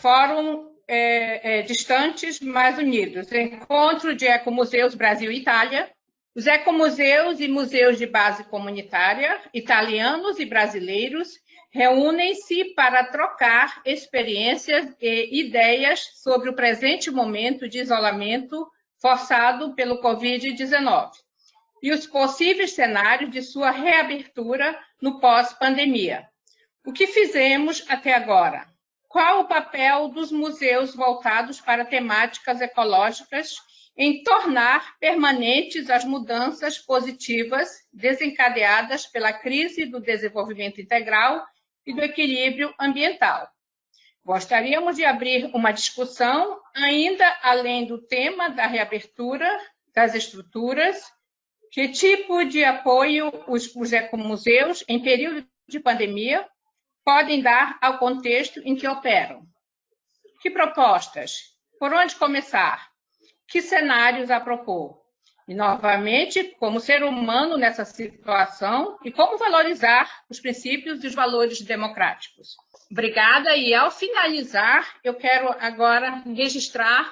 Fórum Distantes, mas Unidos. Encontro de Ecomuseus Brasil e Itália. Os ecomuseus e museus de base comunitária, italianos e brasileiros, reúnem-se para trocar experiências e ideias sobre o presente momento de isolamento forçado pelo Covid-19 e os possíveis cenários de sua reabertura no pós-pandemia. O que fizemos até agora? Qual o papel dos museus voltados para temáticas ecológicas em tornar permanentes as mudanças positivas desencadeadas pela crise do desenvolvimento integral e do equilíbrio ambiental? Gostaríamos de abrir uma discussão ainda além do tema da reabertura das estruturas. Que tipo de apoio os ecomuseus, em período de pandemia, podem dar ao contexto em que operam? Que propostas? Por onde começar? Que cenários a propor? E, novamente, como ser humano nessa situação e como valorizar os princípios e os valores democráticos. Obrigada. E, ao finalizar, eu quero agora registrar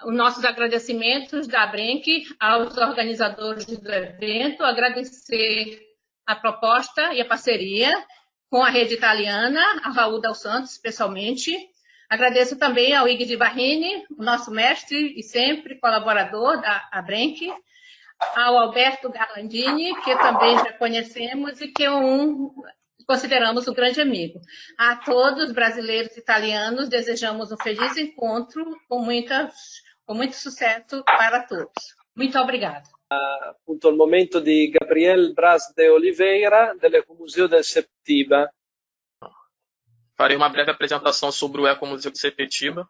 os nossos agradecimentos da ABRENC aos organizadores do evento, agradecer a proposta e a parceria com a rede italiana, a Raul Del Santos, especialmente. Agradeço também ao Ig de Barrini, o nosso mestre e sempre colaborador da ABRENC, ao Alberto Garlandini, que também já conhecemos e que consideramos um grande amigo. A todos, brasileiros e italianos, desejamos um feliz encontro com muito sucesso para todos. Muito obrigada. Appunto il momento di Gabriel Braz de Oliveira, dell'Ecomuseu del Sepetiba. Farei uma breve apresentação sobre o Ecomuseu de Sepetiba.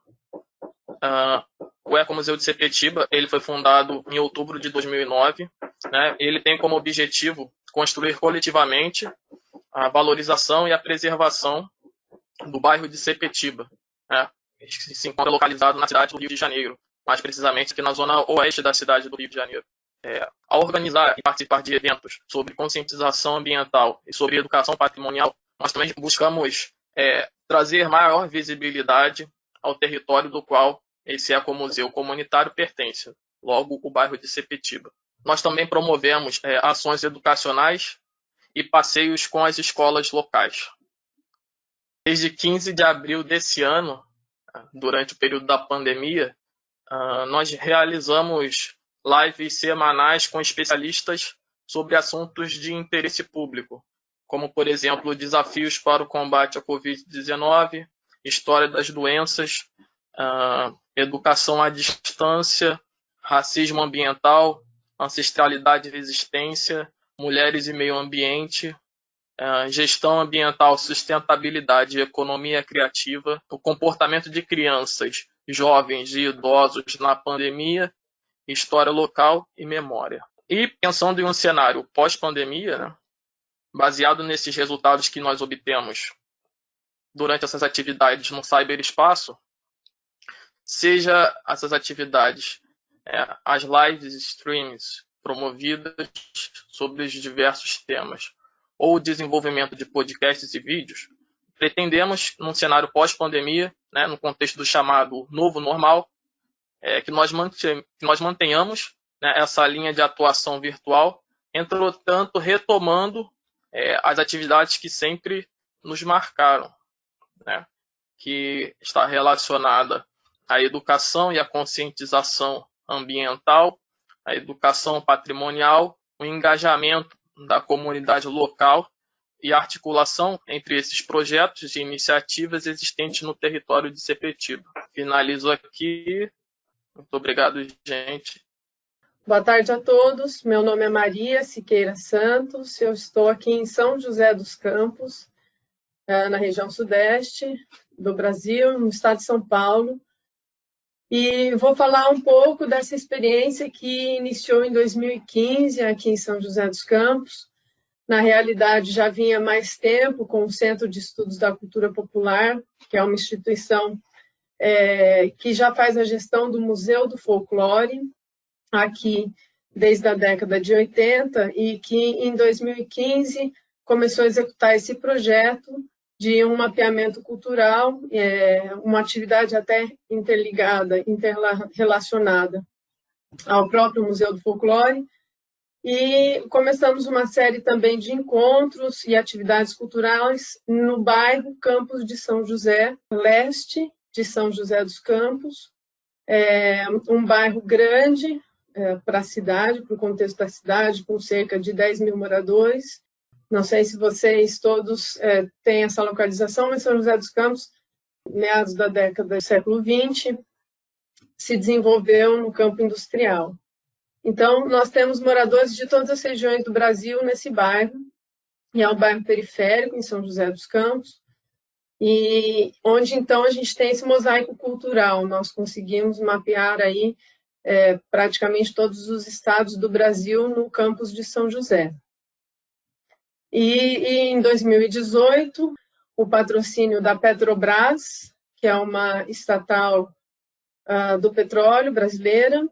O Ecomuseu de Sepetiba ele foi fundado em outubro de 2009. Né? Ele tem como objetivo construir coletivamente a valorização e a preservação do bairro de Sepetiba, né? Que se encontra localizado na cidade do Rio de Janeiro, mais precisamente aqui na zona oeste da cidade do Rio de Janeiro. Ao organizar e participar de eventos sobre conscientização ambiental e sobre educação patrimonial, nós também buscamos trazer maior visibilidade ao território do qual esse ecomuseu comunitário pertence, logo o bairro de Sepetiba. Nós também promovemos ações educacionais e passeios com as escolas locais. Desde 15 de abril desse ano, durante o período da pandemia, nós realizamos lives semanais com especialistas sobre assuntos de interesse público, como, por exemplo, desafios para o combate à Covid-19, história das doenças, educação à distância, racismo ambiental, ancestralidade e resistência, mulheres e meio ambiente, gestão ambiental, sustentabilidade e economia criativa, o comportamento de crianças, jovens e idosos na pandemia, história local e memória. E pensando em um cenário pós-pandemia, né, baseado nesses resultados que nós obtemos durante essas atividades no cyberespaço, seja essas atividades, as lives streams promovidas sobre os diversos temas, ou o desenvolvimento de podcasts e vídeos, pretendemos, num cenário pós-pandemia, né, no contexto do chamado novo normal, que nós mantenhamos, né, essa linha de atuação virtual, entretanto, retomando as atividades que sempre nos marcaram, né, que está relacionada à educação e à conscientização ambiental, à educação patrimonial, o engajamento da comunidade local e a articulação entre esses projetos e iniciativas existentes no território de Sepetiba. Finalizo aqui. Muito obrigado, gente. Boa tarde a todos. Meu nome é Maria Siqueira Santos. Eu estou aqui em São José dos Campos, na região sudeste do Brasil, no estado de São Paulo. E vou falar um pouco dessa experiência que iniciou em 2015 aqui em São José dos Campos. Na realidade, já vinha mais tempo com o Centro de Estudos da Cultura Popular, que é uma instituição que já faz a gestão do Museu do Folclore, aqui desde a década de 80, e que em 2015 começou a executar esse projeto de um mapeamento cultural, uma atividade até interligada, interrelacionada ao próprio Museu do Folclore. E começamos uma série também de encontros e atividades culturais no bairro Campos de São José, leste de São José dos Campos, um bairro grande para a cidade, para o contexto da cidade, com cerca de 10 mil moradores. Não sei se vocês todos têm essa localização, mas São José dos Campos, meados da década do século XX, se desenvolveu no campo industrial. Então, nós temos moradores de todas as regiões do Brasil nesse bairro, e é um bairro periférico, em São José dos Campos, e onde, então, a gente tem esse mosaico cultural. Nós conseguimos mapear aí praticamente todos os estados do Brasil no campus de São José. E em 2018, o patrocínio da Petrobras, que é uma estatal do petróleo brasileira,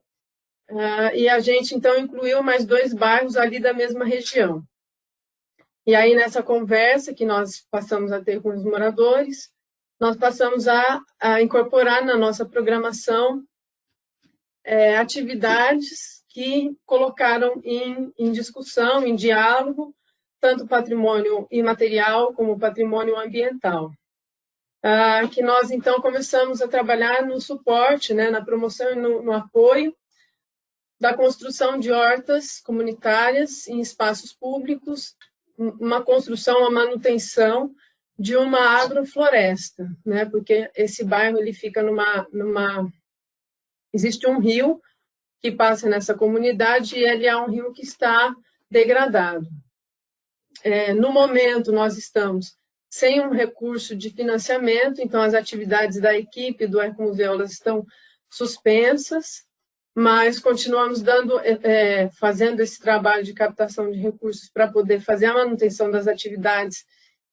e a gente, então, incluiu mais 2 bairros ali da mesma região. E aí, nessa conversa que nós passamos a ter com os moradores, nós passamos a incorporar na nossa programação atividades que colocaram em discussão, em diálogo, tanto o patrimônio imaterial como o patrimônio ambiental. Que nós, então, começamos a trabalhar no suporte, na promoção e no apoio da construção de hortas comunitárias em espaços públicos, uma construção, uma manutenção de uma agrofloresta, porque esse bairro ele fica existe um rio que passa nessa comunidade e ele é um rio que está degradado. No momento, nós estamos sem um recurso de financiamento, então as atividades da equipe do Ecomuseu elas estão suspensas, mas continuamos fazendo esse trabalho de captação de recursos para poder fazer a manutenção das atividades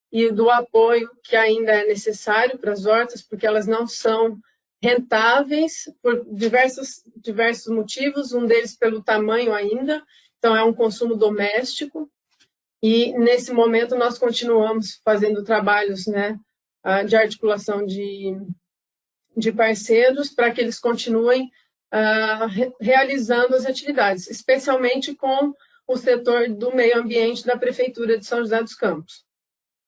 e do apoio que ainda é necessário para as hortas, porque elas não são rentáveis por diversos motivos, um deles pelo tamanho ainda, então é um consumo doméstico, e nesse momento nós continuamos fazendo trabalhos de articulação de parceiros para que eles continuem realizando as atividades, especialmente com o setor do meio ambiente da Prefeitura de São José dos Campos,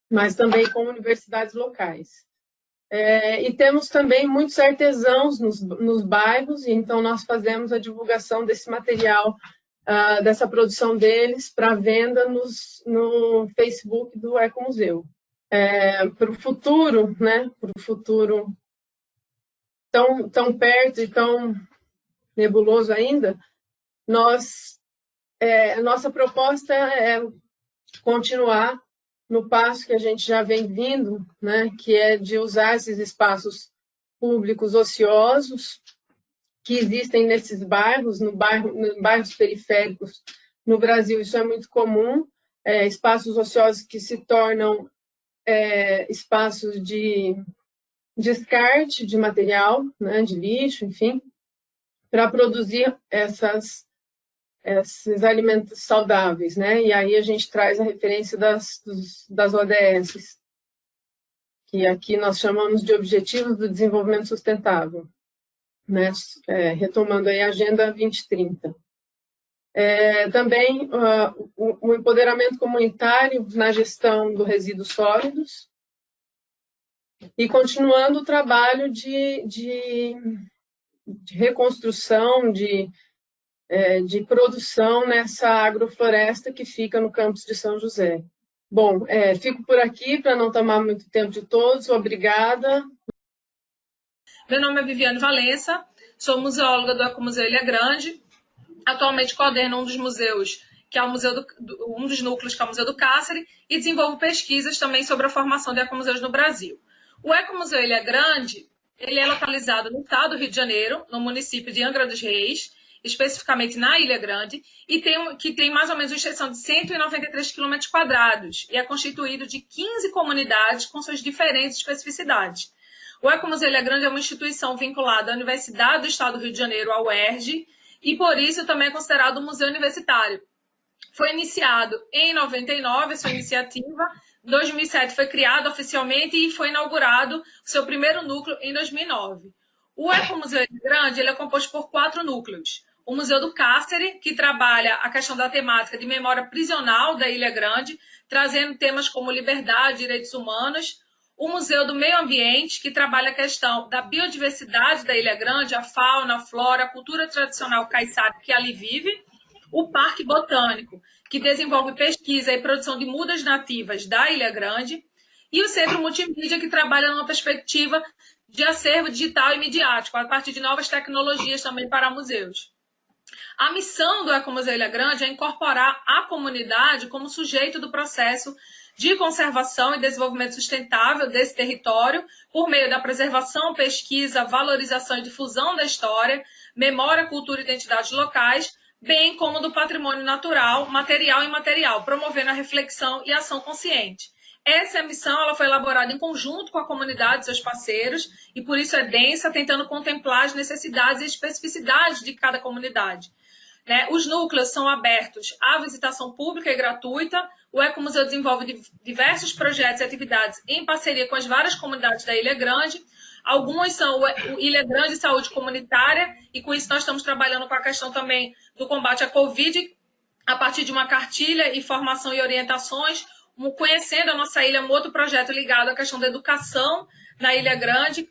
mas também com universidades locais. E temos também muitos artesãos nos bairros, e então nós fazemos a divulgação desse material, dessa produção deles, para venda no Facebook do Ecomuseu. Para o futuro, para o futuro tão perto e tão nebuloso ainda, nossa proposta é continuar no passo que a gente já vem vindo, que é de usar esses espaços públicos ociosos que existem nesses bairros, nos bairros periféricos no Brasil. Isso é muito comum, espaços ociosos que se tornam espaços de descarte de material, de lixo, enfim, para produzir esses alimentos saudáveis, E aí a gente traz a referência das ODS, que aqui nós chamamos de Objetivos do Desenvolvimento Sustentável, retomando aí a Agenda 2030. Também o empoderamento comunitário na gestão dos resíduos sólidos e continuando o trabalho de reconstrução, de produção nessa agrofloresta que fica no campus de São José. Bom, fico por aqui para não tomar muito tempo de todos. Obrigada. Meu nome é Viviane Valença, sou museóloga do Ecomuseu Ilha Grande. Atualmente coordeno um dos museus, que é um dos núcleos, que é o Museu do Cárcere, e desenvolvo pesquisas também sobre a formação de ecomuseus no Brasil. O Ecomuseu Ilha Grande, ele é localizado no estado do Rio de Janeiro, no município de Angra dos Reis, especificamente na Ilha Grande, e que tem mais ou menos uma extensão de 193 km², e é constituído de 15 comunidades com suas diferentes especificidades. O Ecomuseu Ilha Grande é uma instituição vinculada à Universidade do Estado do Rio de Janeiro, a UERJ, e por isso também é considerado um museu universitário. Foi iniciado em 99, sua iniciativa, Em 2007 foi criado oficialmente e foi inaugurado o seu primeiro núcleo em 2009. O Ecomuseu Ilha Grande ele é composto por 4 núcleos. O Museu do Cárcere, que trabalha a questão da temática de memória prisional da Ilha Grande, trazendo temas como liberdade, direitos humanos. O Museu do Meio Ambiente, que trabalha a questão da biodiversidade da Ilha Grande, a fauna, a flora, a cultura tradicional caiçara que ali vive. O Parque Botânico, que desenvolve pesquisa e produção de mudas nativas da Ilha Grande. E o Centro Multimídia, que trabalha numa perspectiva de acervo digital e midiático, a partir de novas tecnologias também para museus. A missão do Ecomuseu Ilha Grande é incorporar a comunidade como sujeito do processo de conservação e desenvolvimento sustentável desse território, por meio da preservação, pesquisa, valorização e difusão da história, memória, cultura e identidades locais, bem como do patrimônio natural, material e imaterial, promovendo a reflexão e ação consciente. Essa missão ela foi elaborada em conjunto com a comunidade e seus parceiros, e por isso é densa, tentando contemplar as necessidades e especificidades de cada comunidade. Os núcleos são abertos à visitação pública e gratuita. O Ecomuseu desenvolve diversos projetos e atividades em parceria com as várias comunidades da Ilha Grande. Algumas são o Ilha Grande Saúde Comunitária, e com isso nós estamos trabalhando com a questão também do combate à Covid, a partir de uma cartilha e formação e orientações, conhecendo a nossa ilha, um outro projeto ligado à questão da educação na Ilha Grande,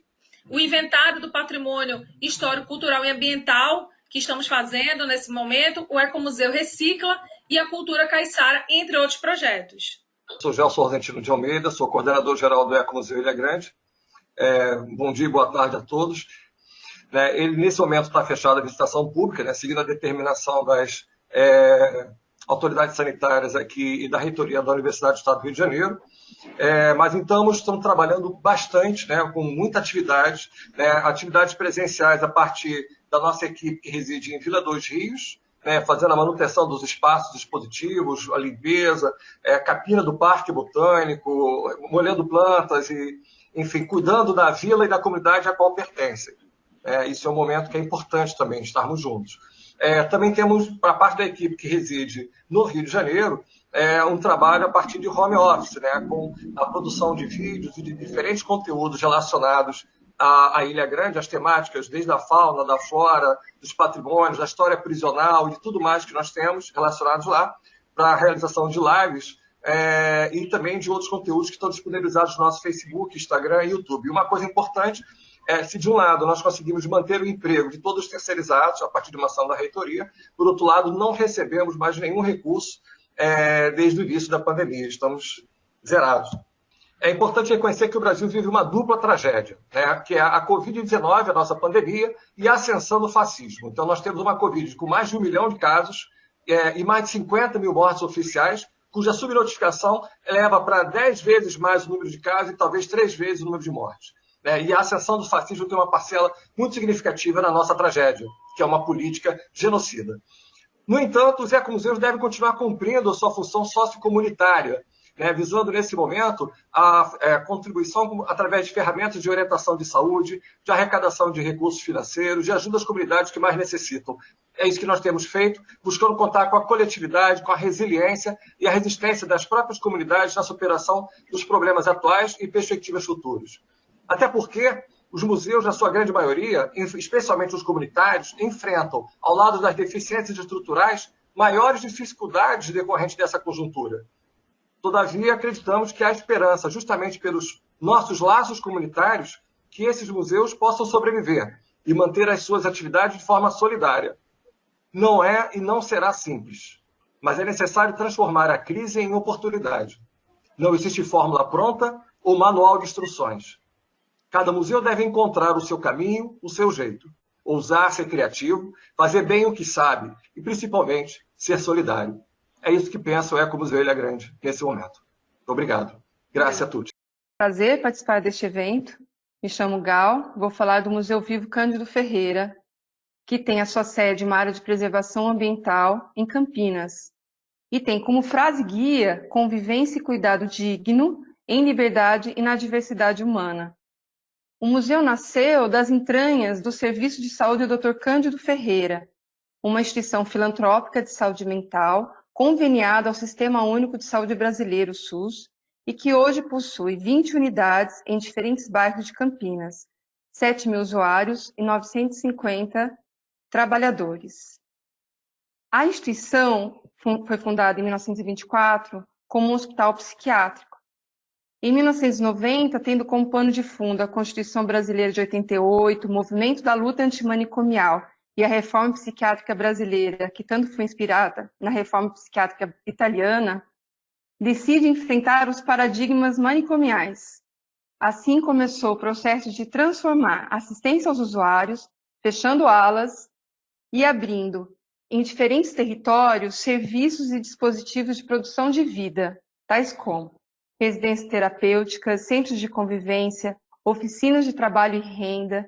o inventário do patrimônio histórico, cultural e ambiental, que estamos fazendo nesse momento, o Ecomuseu Recicla e a Cultura Caiçara, entre outros projetos. Sou Gelson Rosentino de Almeida, sou coordenador-geral do Ecomuseu Ilha Grande. Bom dia e boa tarde a todos. Ele, nesse momento, está fechado a visitação pública, seguindo a determinação das autoridades sanitárias aqui e da reitoria da Universidade do Estado do Rio de Janeiro. Mas então estamos trabalhando bastante, com muita atividade, atividades presenciais a partir da nossa equipe que reside em Vila dos Rios, fazendo a manutenção dos espaços expositivos, a limpeza, capina do Parque Botânico, molhando plantas e, enfim, cuidando da vila e da comunidade a qual pertencem. Isso é um momento que é importante também, estarmos juntos. Também temos, para a parte da equipe que reside no Rio de Janeiro, um trabalho a partir de home office, com a produção de vídeos e de diferentes conteúdos relacionados à Ilha Grande, as temáticas desde a fauna, da flora, dos patrimônios, da história prisional e tudo mais que nós temos relacionados lá, para a realização de lives e também de outros conteúdos que estão disponibilizados no nosso Facebook, Instagram e YouTube. E uma coisa importante se de um lado nós conseguimos manter o emprego de todos os terceirizados a partir de uma ação da reitoria, por outro lado não recebemos mais nenhum recurso desde o início da pandemia, estamos zerados. É importante reconhecer que o Brasil vive uma dupla tragédia, que é a Covid-19, a nossa pandemia, e a ascensão do fascismo. Então nós temos uma Covid com mais de 1 milhão de casos e mais de 50 mil mortes oficiais, cuja subnotificação leva para 10 vezes mais o número de casos e talvez 3 vezes o número de mortes. E a ascensão do fascismo tem uma parcela muito significativa na nossa tragédia, que é uma política genocida. No entanto, os ecomuseus devem continuar cumprindo a sua função sociocomunitária, visando nesse momento a contribuição através de ferramentas de orientação de saúde, de arrecadação de recursos financeiros, de ajuda às comunidades que mais necessitam. É isso que nós temos feito, buscando contar com a coletividade, com a resiliência e a resistência das próprias comunidades na superação dos problemas atuais e perspectivas futuras. Até porque os museus, na sua grande maioria, especialmente os comunitários, enfrentam, ao lado das deficiências estruturais, maiores dificuldades decorrentes dessa conjuntura. Todavia, acreditamos que há esperança, justamente pelos nossos laços comunitários, que esses museus possam sobreviver e manter as suas atividades de forma solidária. Não é e não será simples, mas é necessário transformar a crise em oportunidade. Não existe fórmula pronta ou manual de instruções. Cada museu deve encontrar o seu caminho, o seu jeito, ousar ser criativo, fazer bem o que sabe e, principalmente, ser solidário. É isso que pensa o Ecomuseu Ilha Grande nesse momento. Obrigado. Graças a todos. Prazer participar deste evento. Me chamo Gal, vou falar do Museu Vivo Cândido Ferreira, que tem a sua sede em uma área de preservação ambiental em Campinas. E tem como frase guia convivência e cuidado digno em liberdade e na diversidade humana. O museu nasceu das entranhas do Serviço de Saúde Dr. Cândido Ferreira, uma instituição filantrópica de saúde mental conveniada ao Sistema Único de Saúde Brasileiro, SUS, e que hoje possui 20 unidades em diferentes bairros de Campinas, 7.000 usuários e 950 trabalhadores. A instituição foi fundada em 1924 como um hospital psiquiátrico. Em 1990, tendo como pano de fundo a Constituição Brasileira de 88, o movimento da luta antimanicomial e a reforma psiquiátrica brasileira, que tanto foi inspirada na reforma psiquiátrica italiana, decide enfrentar os paradigmas manicomiais. Assim começou o processo de transformar a assistência aos usuários, fechando alas e abrindo em diferentes territórios serviços e dispositivos de produção de vida, tais como residências terapêuticas, centros de convivência, oficinas de trabalho e renda,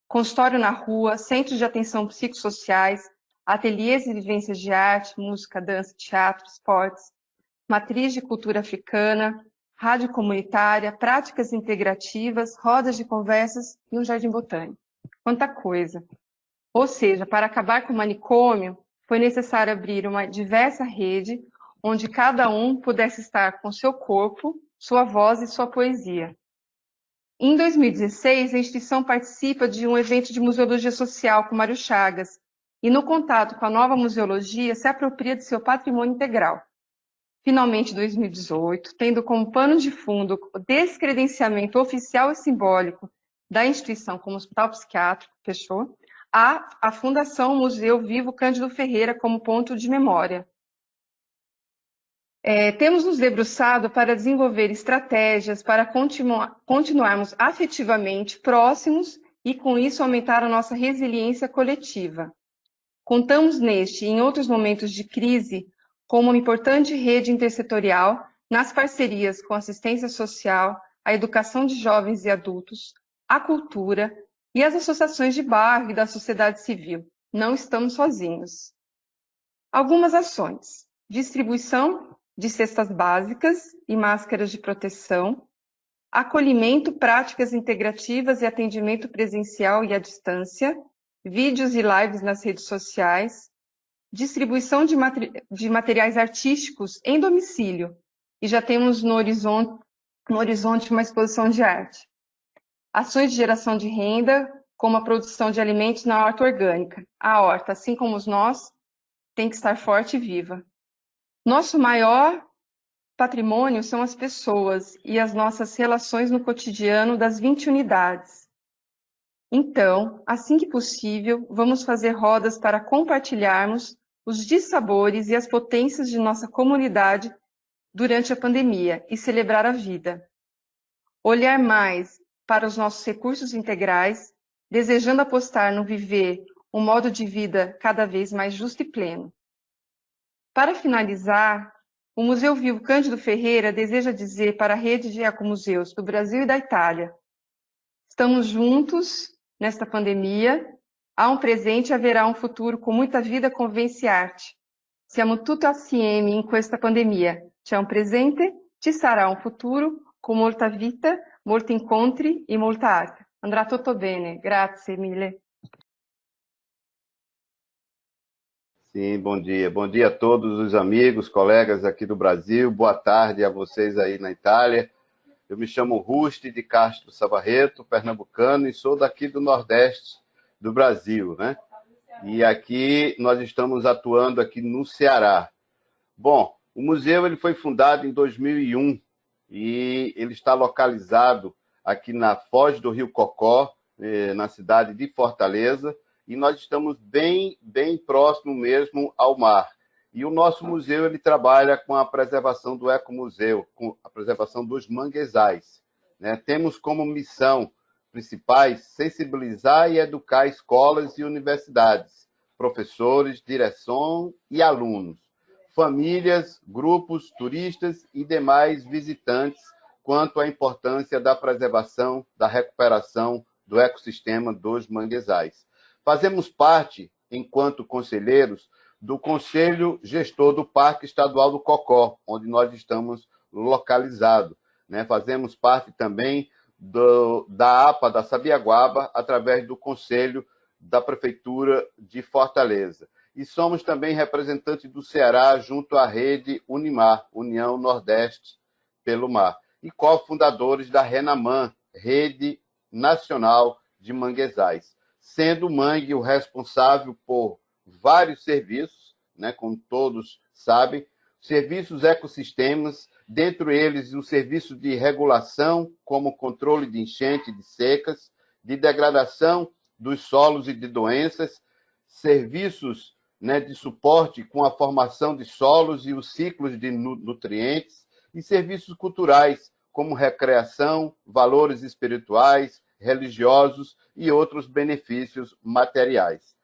consultório na rua, centros de atenção psicossociais, ateliês e vivências de arte, música, dança, teatro, esportes, matriz de cultura africana, rádio comunitária, práticas integrativas, rodas de conversas e um jardim botânico. Quanta coisa! Ou seja, para acabar com o manicômio, foi necessário abrir uma diversa rede onde cada um pudesse estar com seu corpo, sua voz e sua poesia. Em 2016, a instituição participa de um evento de museologia social com Mário Chagas e, no contato com a nova museologia, se apropria de seu patrimônio integral. Finalmente, em 2018, tendo como pano de fundo o descredenciamento oficial e simbólico da instituição como hospital psiquiátrico, fechou, a Fundação Museu Vivo Cândido Ferreira como ponto de memória. Temos nos debruçado para desenvolver estratégias para continuarmos afetivamente próximos e, com isso, aumentar a nossa resiliência coletiva. Contamos neste e em outros momentos de crise com uma importante rede intersetorial nas parcerias com a assistência social, a educação de jovens e adultos, a cultura e as associações de bairro e da sociedade civil. Não estamos sozinhos. Algumas ações: distribuição de cestas básicas e máscaras de proteção, acolhimento, práticas integrativas e atendimento presencial e à distância, vídeos e lives nas redes sociais, distribuição de materiais artísticos em domicílio, e já temos no horizonte uma exposição de arte. Ações de geração de renda, como a produção de alimentos na horta orgânica. A horta, assim como nós, tem que estar forte e viva. Nosso maior patrimônio são as pessoas e as nossas relações no cotidiano das 20 unidades. Então, assim que possível, vamos fazer rodas para compartilharmos os dissabores e as potências de nossa comunidade durante a pandemia e celebrar a vida. Olhar mais para os nossos recursos integrais, desejando apostar no viver um modo de vida cada vez mais justo e pleno. Para finalizar, o Museu Vivo Cândido Ferreira deseja dizer para a rede de ecomuseus do Brasil e da Itália: estamos juntos nesta pandemia, há um presente e haverá um futuro com muita vida, convivência e arte. Siamo tutti assieme in questa pandemia. C'è un presente, ci sarà un futuro con molta vita, molti incontri e molta arte. Andrà tutto bene. Grazie mille. Sim, bom dia. Bom dia a todos os amigos, colegas aqui do Brasil. Boa tarde a vocês aí na Itália. Eu me chamo Rusti de Castro Sabarreto, pernambucano, e sou daqui do Nordeste do Brasil, né? E aqui nós estamos atuando aqui no Ceará. Bom, o museu ele foi fundado em 2001 e ele está localizado aqui na Foz do Rio Cocó, na cidade de Fortaleza, e nós estamos bem próximo mesmo ao mar. E o nosso museu ele trabalha com a preservação do ecomuseu, com a preservação dos manguezais, né? Temos como missão principais sensibilizar e educar escolas e universidades, professores, direção e alunos, famílias, grupos, turistas e demais visitantes quanto à importância da preservação, da recuperação do ecossistema dos manguezais. Fazemos parte, enquanto conselheiros, do Conselho Gestor do Parque Estadual do Cocó, onde nós estamos localizados, né? Fazemos parte também da APA da Sabiaguaba, através do Conselho da Prefeitura de Fortaleza. E somos também representantes do Ceará junto à rede Unimar, União Nordeste pelo mar, e cofundadores da RENAMAN, Rede Nacional de Manguezais, sendo o mangue o responsável por vários serviços, né, como todos sabem, serviços ecossistemas, dentre eles o serviço de regulação, como controle de enchente, de secas, de degradação dos solos e de doenças, serviços, né, de suporte com a formação de solos e os ciclos de nutrientes, e serviços culturais, como recreação, valores espirituais, religiosos e outros benefícios materiais.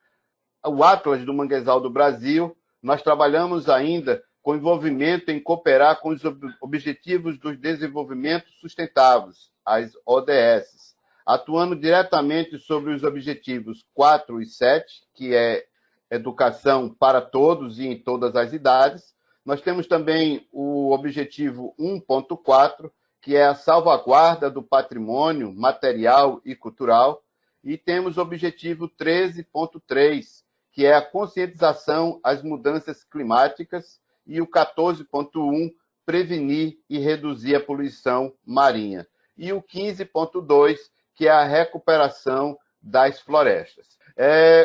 O Atlas do Manguezal do Brasil, nós trabalhamos ainda com envolvimento em cooperar com os Objetivos do Desenvolvimento Sustentáveis, as ODS, atuando diretamente sobre os objetivos 4 e 7, que é educação para todos e em todas as idades. Nós temos também o objetivo 1.4, que é a salvaguarda do patrimônio material e cultural, e temos o objetivo 13.3, que é a conscientização às mudanças climáticas, e o 14.1, prevenir e reduzir a poluição marinha, e o 15.2, que é a recuperação das florestas.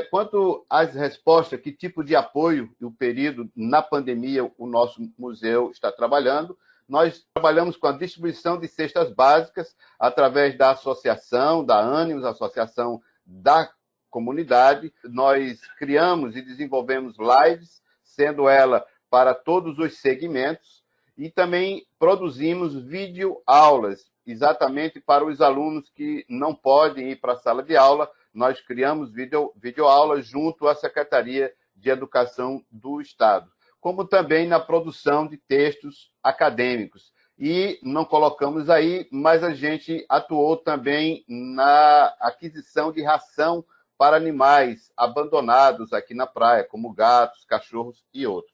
Quanto às respostas, que tipo de apoio e o período na pandemia o nosso museu está trabalhando, nós trabalhamos com a distribuição de cestas básicas através da associação, da Ânimos, Associação da Comunidade. Nós criamos e desenvolvemos lives, sendo ela para todos os segmentos, e também produzimos videoaulas, exatamente para os alunos que não podem ir para a sala de aula. Nós criamos videoaulas junto à Secretaria de Educação do Estado, como também na produção de textos acadêmicos. E não colocamos aí, mas a gente atuou também na aquisição de ração para animais abandonados aqui na praia, como gatos, cachorros e outros.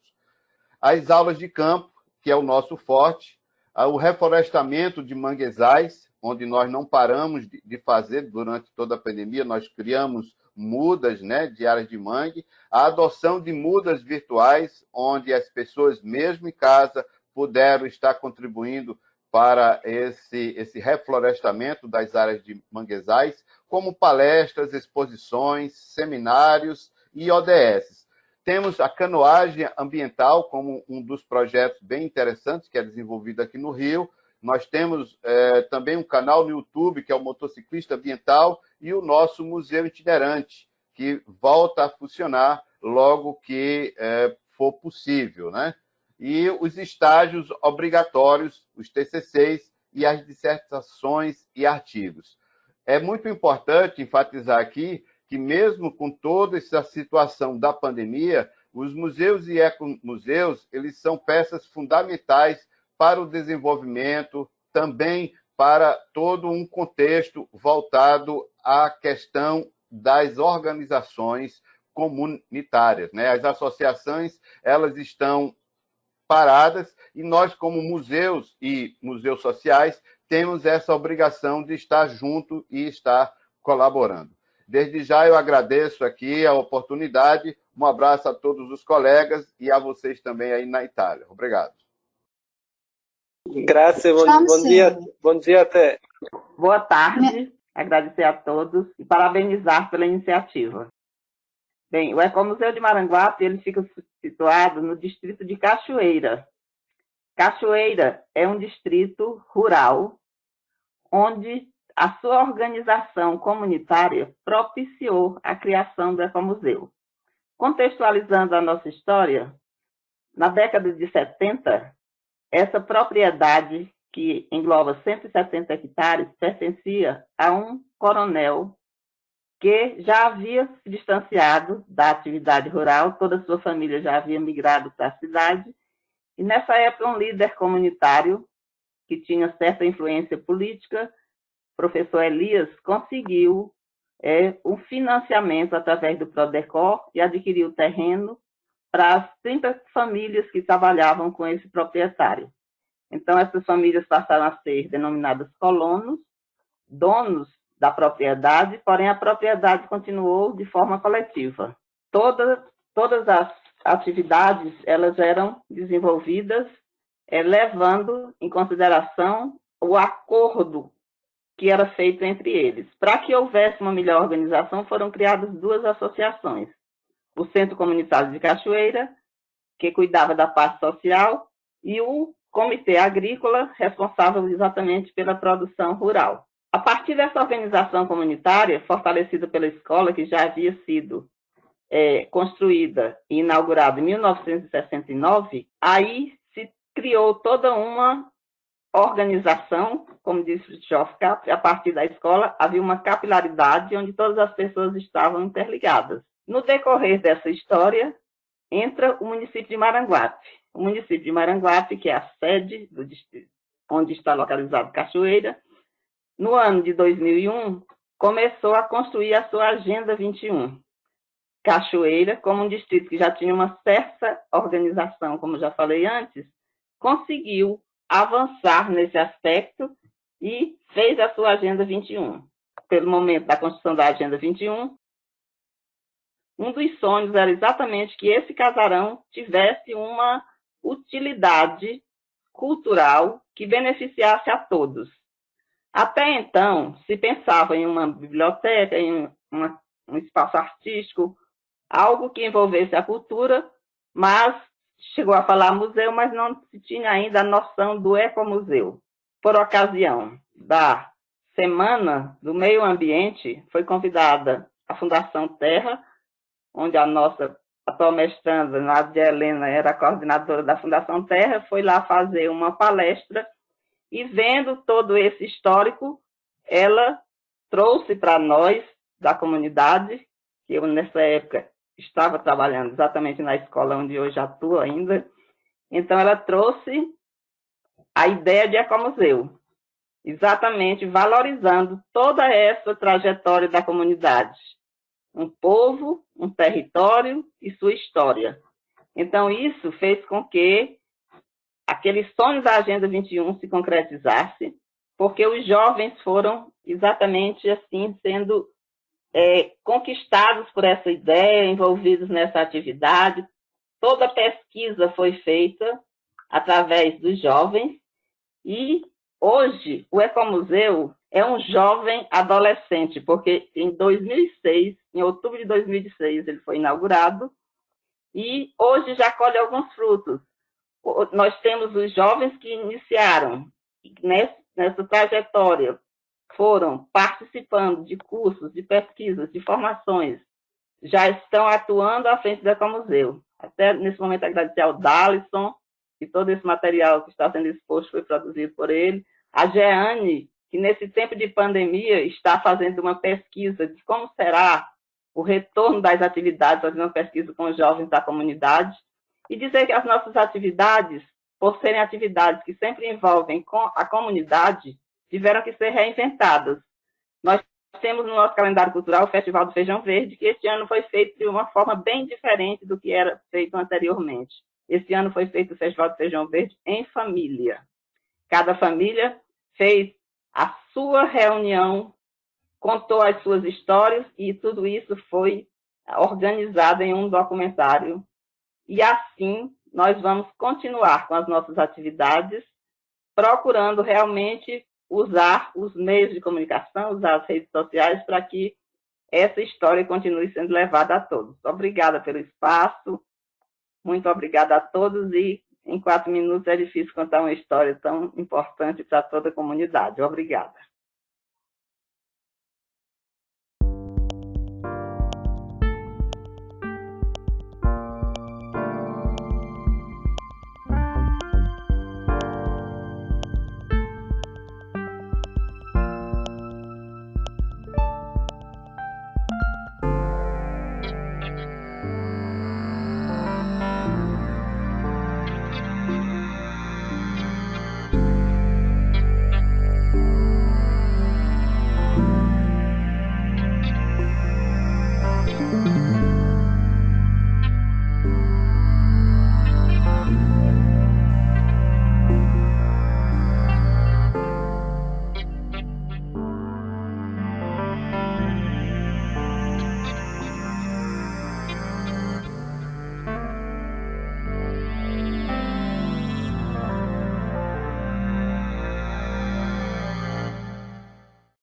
As aulas de campo, que é o nosso forte, o reflorestamento de manguezais, onde nós não paramos de fazer durante toda a pandemia, nós criamos mudas, né, de áreas de mangue, a adoção de mudas virtuais, onde as pessoas, mesmo em casa, puderam estar contribuindo para esse reflorestamento das áreas de manguezais, como palestras, exposições, seminários e ODS. Temos a canoagem ambiental como um dos projetos bem interessantes que é desenvolvido aqui no Rio. Nós temos também um canal no YouTube, que é o Motociclista Ambiental, e o nosso Museu Itinerante, que volta a funcionar logo que for possível, né? E os estágios obrigatórios, os TCCs e as dissertações e artigos. É muito importante enfatizar aqui que mesmo com toda essa situação da pandemia, os museus e ecomuseus, eles são peças fundamentais para o desenvolvimento, também para todo um contexto voltado à questão das organizações comunitárias, né? As associações, elas estão paradas e nós, como museus e museus sociais, temos essa obrigação de estar junto e estar colaborando. Desde já eu agradeço aqui a oportunidade, um abraço a todos os colegas e a vocês também aí na Itália. Obrigado. Grazie, bom dia a te. Boa tarde, agradecer a todos e parabenizar pela iniciativa. Bem, o Ecomuseu de Maranguape, ele fica situado no distrito de Cachoeira. Cachoeira é um distrito rural, onde a sua organização comunitária propiciou a criação do Ecomuseu. Contextualizando a nossa história, na década de 70, essa propriedade, que engloba 170 hectares, pertencia a um coronel que já havia se distanciado da atividade rural, toda a sua família já havia migrado para a cidade, e nessa época um líder comunitário, que tinha certa influência política, professor Elias, conseguiu um financiamento através do Prodecor e adquiriu o terreno para as 30 famílias que trabalhavam com esse proprietário. Então, essas famílias passaram a ser denominadas colonos, donos da propriedade, porém a propriedade continuou de forma coletiva. Todas as atividades elas eram desenvolvidas levando em consideração o acordo que era feito entre eles. Para que houvesse uma melhor organização, foram criadas 2 associações. O Centro Comunitário de Cachoeira, que cuidava da parte social, e o Comitê Agrícola, responsável exatamente pela produção rural. A partir dessa organização comunitária, fortalecida pela escola, que já havia sido construída e inaugurada em 1969, aí se criou toda uma organização, como disse o Geoff Capri, a partir da escola havia uma capilaridade onde todas as pessoas estavam interligadas. No decorrer dessa história, entra o município de Maranguape. O município de Maranguape, que é a sede do distrito, onde está localizado Cachoeira, no ano de 2001, começou a construir a sua Agenda 21. Cachoeira, como um distrito que já tinha uma certa organização, como já falei antes, conseguiu avançar nesse aspecto e fez a sua Agenda 21. Pelo momento da construção da Agenda 21, um dos sonhos era exatamente que esse casarão tivesse uma utilidade cultural que beneficiasse a todos. Até então, se pensava em uma biblioteca, em um espaço artístico, algo que envolvesse a cultura, mas chegou a falar museu, mas não se tinha ainda a noção do ecomuseu. Por ocasião da Semana do Meio Ambiente, foi convidada a Fundação Terra, onde a nossa atual mestranda, Nádia Helena, era a coordenadora da Fundação Terra, foi lá fazer uma palestra e, vendo todo esse histórico, ela trouxe para nós, da comunidade, que eu, nessa época, estava trabalhando exatamente na escola onde hoje atuo ainda, então ela trouxe a ideia de ecomuseu, exatamente valorizando toda essa trajetória da comunidade. Um povo, um território e sua história. Então, isso fez com que aquele sonho da Agenda 21 se concretizasse, porque os jovens foram exatamente assim, sendo conquistados por essa ideia, envolvidos nessa atividade. Toda a pesquisa foi feita através dos jovens e, hoje, o Ecomuseu é um jovem adolescente, porque em 2006, em outubro de 2006, ele foi inaugurado e hoje já colhe alguns frutos. Nós temos os jovens que iniciaram nessa trajetória, foram participando de cursos, de pesquisas, de formações, já estão atuando à frente do Ecomuseu. Até nesse momento agradecer ao Dalisson, que todo esse material que está sendo exposto foi produzido por ele, a Jeane, que nesse tempo de pandemia está fazendo uma pesquisa de como será o retorno das atividades, fazendo uma pesquisa com os jovens da comunidade, e dizer que as nossas atividades, por serem atividades que sempre envolvem a comunidade, tiveram que ser reinventadas. Nós temos no nosso calendário cultural o Festival do Feijão Verde, que este ano foi feito de uma forma bem diferente do que era feito anteriormente. Este ano foi feito o Festival do Feijão Verde em família. Cada família fez a sua reunião, contou as suas histórias e tudo isso foi organizado em um documentário. E assim nós vamos continuar com as nossas atividades, procurando realmente usar os meios de comunicação, usar as redes sociais para que essa história continue sendo levada a todos. Obrigada pelo espaço, muito obrigada a todos e em 4 minutos é difícil contar uma história tão importante para toda a comunidade. Obrigada.